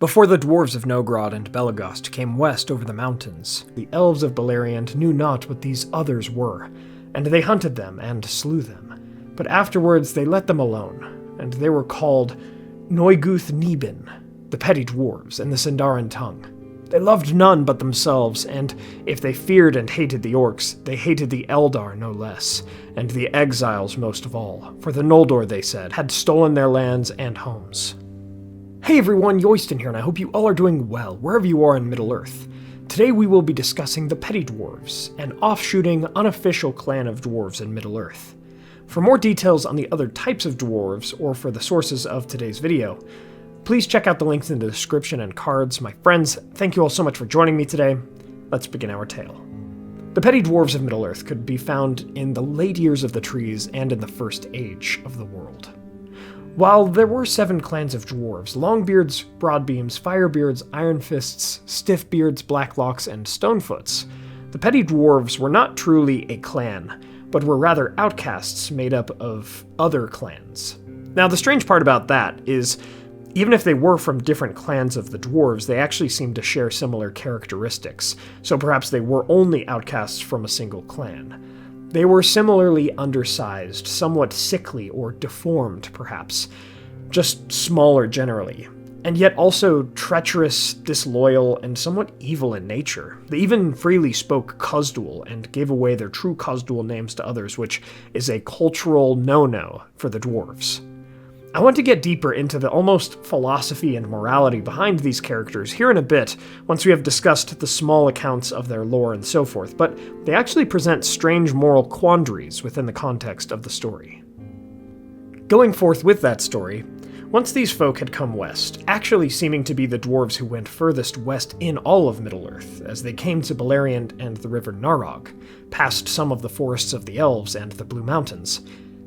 Before the dwarves of Nogrod and Belegost came west over the mountains, the elves of Beleriand knew not what these others were, and they hunted them and slew them. But afterwards they let them alone, and they were called Neuguth Nibin, the Petty-dwarves in the Sindarin tongue. They loved none but themselves, and if they feared and hated the orcs, they hated the Eldar no less, and the exiles most of all, for the Noldor, they said, had stolen their lands and homes. Hey everyone, Yoistin here, and I hope you all are doing well, wherever you are in Middle-earth. Today we will be discussing the Petty-dwarves, an offshooting, unofficial clan of dwarves in Middle-earth. For more details on the other types of dwarves, or for the sources of today's video, please check out the links in the description and cards. My friends, thank you all so much for joining me today. Let's begin our tale. The Petty-dwarves of Middle-earth could be found in the late years of the trees and in the first age of the world. While there were 7 clans of dwarves, Longbeards, Broadbeams, Firebeards, Ironfists, Stiffbeards, Blacklocks, and Stonefoots, the Petty-dwarves were not truly a clan, but were rather outcasts made up of other clans. Now, the strange part about that is, even if they were from different clans of the dwarves, they actually seemed to share similar characteristics, so perhaps they were only outcasts from a single clan. They were similarly undersized, somewhat sickly or deformed, perhaps, just smaller generally, and yet also treacherous, disloyal, and somewhat evil in nature. They even freely spoke Khazd-dûl and gave away their true Khazd-dûl names to others, which is a cultural no-no for the dwarves. I want to get deeper into the almost philosophy and morality behind these characters here in a bit, once we have discussed the small accounts of their lore and so forth, but they actually present strange moral quandaries within the context of the story. Going forth with that story, once these folk had come west, actually seeming to be the dwarves who went furthest west in all of Middle-earth, as they came to Beleriand and the river Narog, past some of the forests of the elves and the Blue Mountains,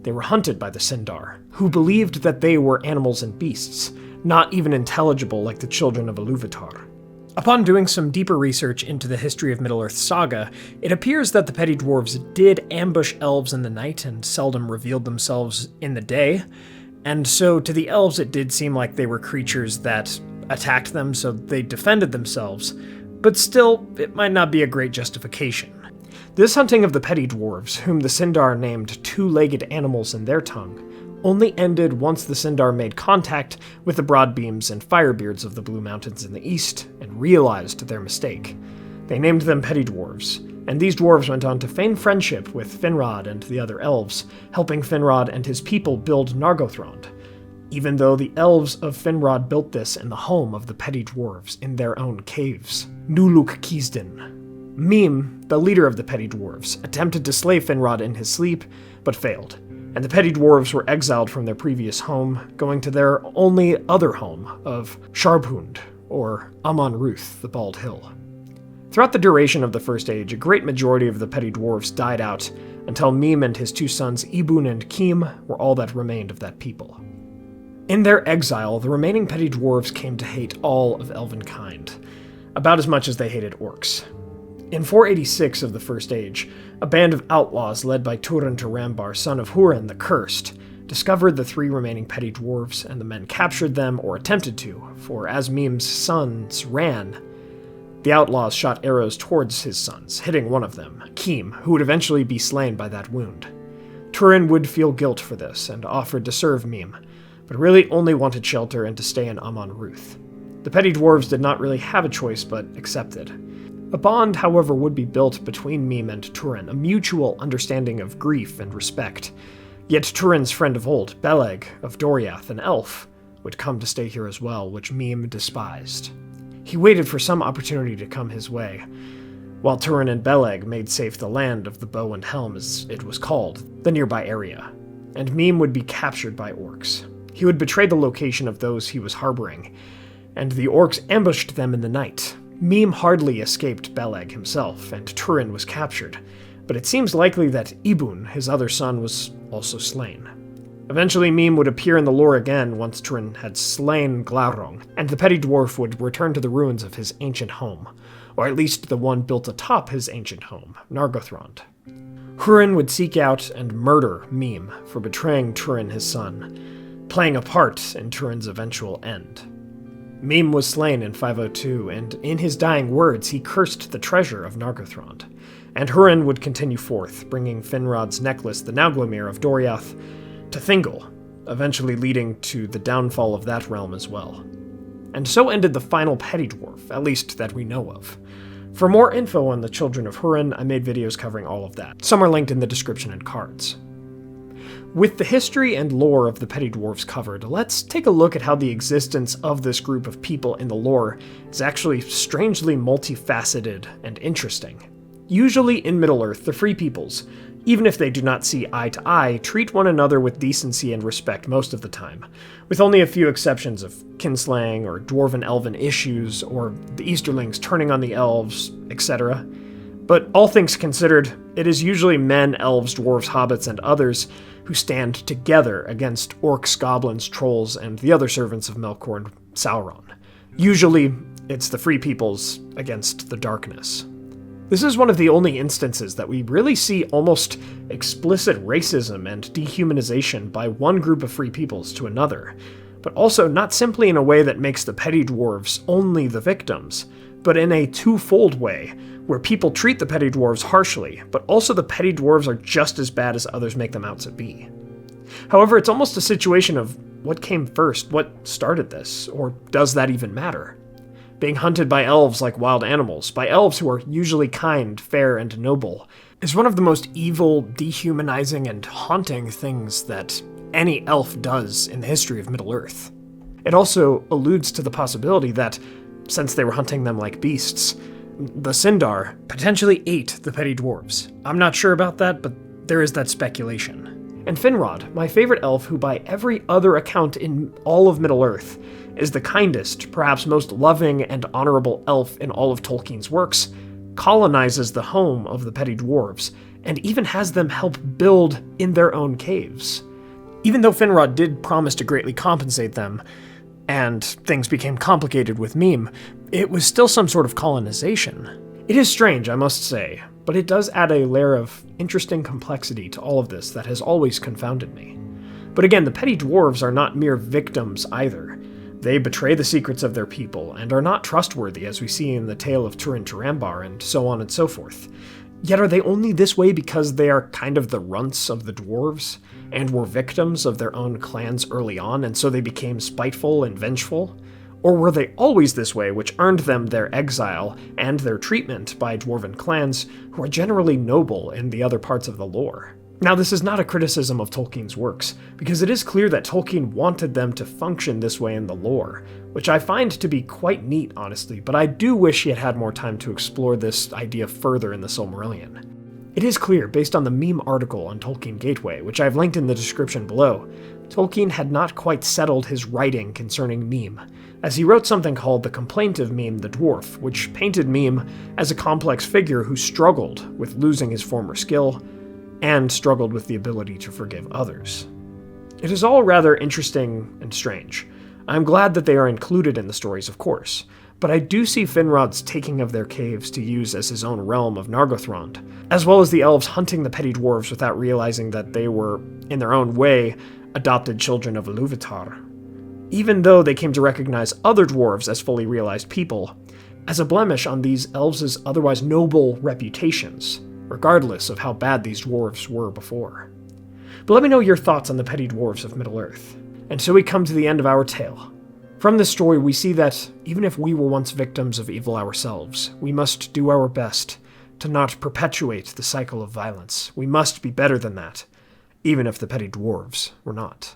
they were hunted by the Sindar, who believed that they were animals and beasts, not even intelligible like the children of Iluvatar. Upon doing some deeper research into the history of Middle-earth saga, it appears that the Petty-dwarves did ambush elves in the night and seldom revealed themselves in the day, and so to the elves it did seem like they were creatures that attacked them, so they defended themselves, but still, it might not be a great justification. This hunting of the Petty-dwarves, whom the Sindar named two-legged animals in their tongue, only ended once the Sindar made contact with the Broadbeams and Firebeards of the Blue Mountains in the east and realized their mistake. They named them Petty-dwarves, and these dwarves went on to feign friendship with Finrod and the other elves, helping Finrod and his people build Nargothrond, even though the elves of Finrod built this in the home of the Petty-dwarves in their own caves, Nuluk Kisden. Mime, the leader of the Petty-dwarves, attempted to slay Finrod in his sleep, but failed, and the Petty-dwarves were exiled from their previous home, going to their only other home of Sharbhund, or Amon-Ruth, the Bald Hill. Throughout the duration of the First Age, a great majority of the Petty-dwarves died out, until Mime and his 2 sons Ibun and Kim were all that remained of that people. In their exile, the remaining Petty-dwarves came to hate all of elvenkind, about as much as they hated orcs. In 486 of the First Age, a band of outlaws led by Turin Turambar, son of Húrin the Cursed, discovered the 3 remaining Petty-dwarves, and the men captured them, or attempted to, for as Mime's sons ran, the outlaws shot arrows towards his sons, hitting one of them, Kim, who would eventually be slain by that wound. Turin would feel guilt for this, and offered to serve Mime, but really only wanted shelter and to stay in Amon-Ruth. The Petty-dwarves did not really have a choice, but accepted. A bond, however, would be built between Mime and Turin, a mutual understanding of grief and respect. Yet Turin's friend of old, Beleg of Doriath, an elf, would come to stay here as well, which Mime despised. He waited for some opportunity to come his way, while Turin and Beleg made safe the land of the Bow and Helm, as it was called, the nearby area, and Mime would be captured by orcs. He would betray the location of those he was harboring, and the orcs ambushed them in the night. Mime hardly escaped Beleg himself, and Turin was captured, but it seems likely that Ibun, his other son, was also slain. Eventually Mime would appear in the lore again once Turin had slain Glaurung, and the Petty-dwarf would return to the ruins of his ancient home, or at least the one built atop his ancient home, Nargothrond. Húrin would seek out and murder Mime for betraying Turin his son, playing a part in Turin's eventual end. Mime was slain in 502, and in his dying words he cursed the treasure of Nargothrond. And Húrin would continue forth, bringing Finrod's necklace, the Nauglamir of Doriath, to Thingol, eventually leading to the downfall of that realm as well. And so ended the final petty dwarf, at least that we know of. For more info on the children of Húrin, I made videos covering all of that. Some are linked in the description and cards. With the history and lore of the petty dwarves covered, let's take a look at how the existence of this group of people in the lore is actually strangely multifaceted and interesting. Usually in Middle-earth, the Free Peoples, even if they do not see eye to eye, treat one another with decency and respect most of the time, with only a few exceptions of kinslaying or dwarven elven issues, or the Easterlings turning on the elves, etc. But all things considered, it is usually men, elves, dwarves, hobbits, and others who stand together against orcs, goblins, trolls, and the other servants of Melkor and Sauron. Usually, it's the Free Peoples against the darkness. This is one of the only instances that we really see almost explicit racism and dehumanization by one group of Free Peoples to another, but also not simply in a way that makes the petty dwarves only the victims, but in a twofold way, where people treat the petty dwarves harshly, but also the petty dwarves are just as bad as others make them out to be. However, it's almost a situation of what came first, what started this, or does that even matter? Being hunted by elves like wild animals, by elves who are usually kind, fair, and noble, is one of the most evil, dehumanizing, and haunting things that any elf does in the history of Middle-earth. It also alludes to the possibility that, since they were hunting them like beasts, the Sindar potentially ate the petty dwarves. I'm not sure about that, but there is that speculation. And Finrod, my favorite elf who by every other account in all of Middle-earth is the kindest, perhaps most loving and honorable elf in all of Tolkien's works, colonizes the home of the petty dwarves, and even has them help build in their own caves. Even though Finrod did promise to greatly compensate them, and things became complicated with Mime, it was still some sort of colonization. It is strange, I must say, but it does add a layer of interesting complexity to all of this that has always confounded me. But again, the petty dwarves are not mere victims either. They betray the secrets of their people, and are not trustworthy, as we see in the tale of Turin Turambar, and so on and so forth. Yet are they only this way because they are kind of the runts of the dwarves, and were victims of their own clans early on, and so they became spiteful and vengeful? Or were they always this way, which earned them their exile and their treatment by dwarven clans, who are generally noble in the other parts of the lore? Now, this is not a criticism of Tolkien's works, because it is clear that Tolkien wanted them to function this way in the lore, which I find to be quite neat, honestly, but I do wish he had had more time to explore this idea further in the Silmarillion. It is clear, based on the meme article on Tolkien Gateway, which I've linked in the description below, Tolkien had not quite settled his writing concerning Mime, as he wrote something called The Complaint of Mime the Dwarf, which painted Mime as a complex figure who struggled with losing his former skill, and struggled with the ability to forgive others. It is all rather interesting and strange. I'm glad that they are included in the stories, of course, but I do see Finrod's taking of their caves to use as his own realm of Nargothrond, as well as the elves hunting the petty dwarves without realizing that they were, in their own way, adopted children of Iluvatar. Even though they came to recognize other dwarves as fully realized people, as a blemish on these elves' otherwise noble reputations, regardless of how bad these dwarves were before. But let me know your thoughts on the petty dwarves of Middle-earth. And so we come to the end of our tale. From this story, we see that, even if we were once victims of evil ourselves, we must do our best to not perpetuate the cycle of violence. We must be better than that, even if the petty dwarves were not.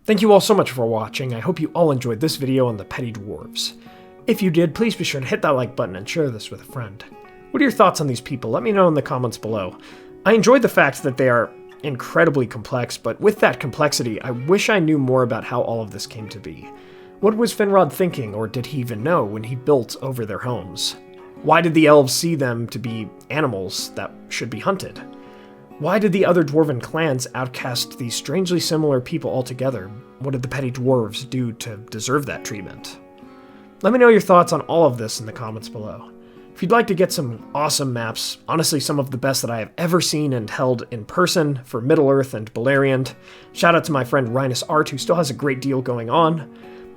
Thank you all so much for watching. I hope you all enjoyed this video on the petty dwarves. If you did, please be sure to hit that like button and share this with a friend. What are your thoughts on these people? Let me know in the comments below. I enjoyed the fact that they are incredibly complex, but with that complexity, I wish I knew more about how all of this came to be. What was Finrod thinking, or did he even know, when he built over their homes? Why did the elves see them to be animals that should be hunted? Why did the other dwarven clans outcast these strangely similar people altogether? What did the petty dwarves do to deserve that treatment? Let me know your thoughts on all of this in the comments below. If you'd like to get some awesome maps, honestly some of the best that I have ever seen and held in person for Middle-earth and Beleriand, shout out to my friend Rhinus Art, who still has a great deal going on.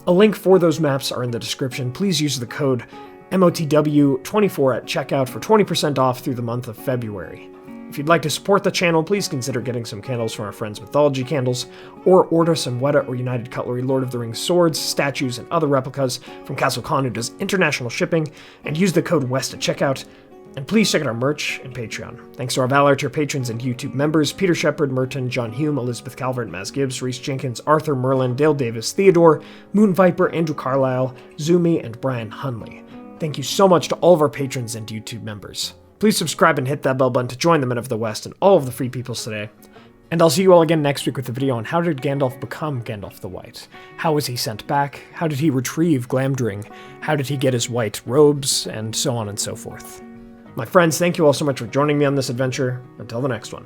A link for those maps are in the description. Please use the code MOTW24 at checkout for 20% off through the month of February. If you'd like to support the channel, please consider getting some candles from our friends Mythologie Candles, or order some Weta or United Cutlery Lord of the Rings swords, statues, and other replicas from Castle Kon, who does international shipping, and use the code WEST at checkout. And please check out our merch and Patreon. Thanks to our Valor tier patrons and YouTube members, Peter Shepard, Merton, John Hume, Elizabeth Calvert, Maz Gibbs, Reese Jenkins, Arthur Merlin, Dale Davis, Theodore, Moon Viper, Andrew Carlisle, Zumi, and Brian Hunley. Thank you so much to all of our patrons and YouTube members. Please subscribe and hit that bell button to join the Men of the West and all of the Free Peoples today. And I'll see you all again next week with a video on how did Gandalf become Gandalf the White? How was he sent back? How did he retrieve Glamdring? How did he get his white robes? And so on and so forth. My friends, thank you all so much for joining me on this adventure. Until the next one.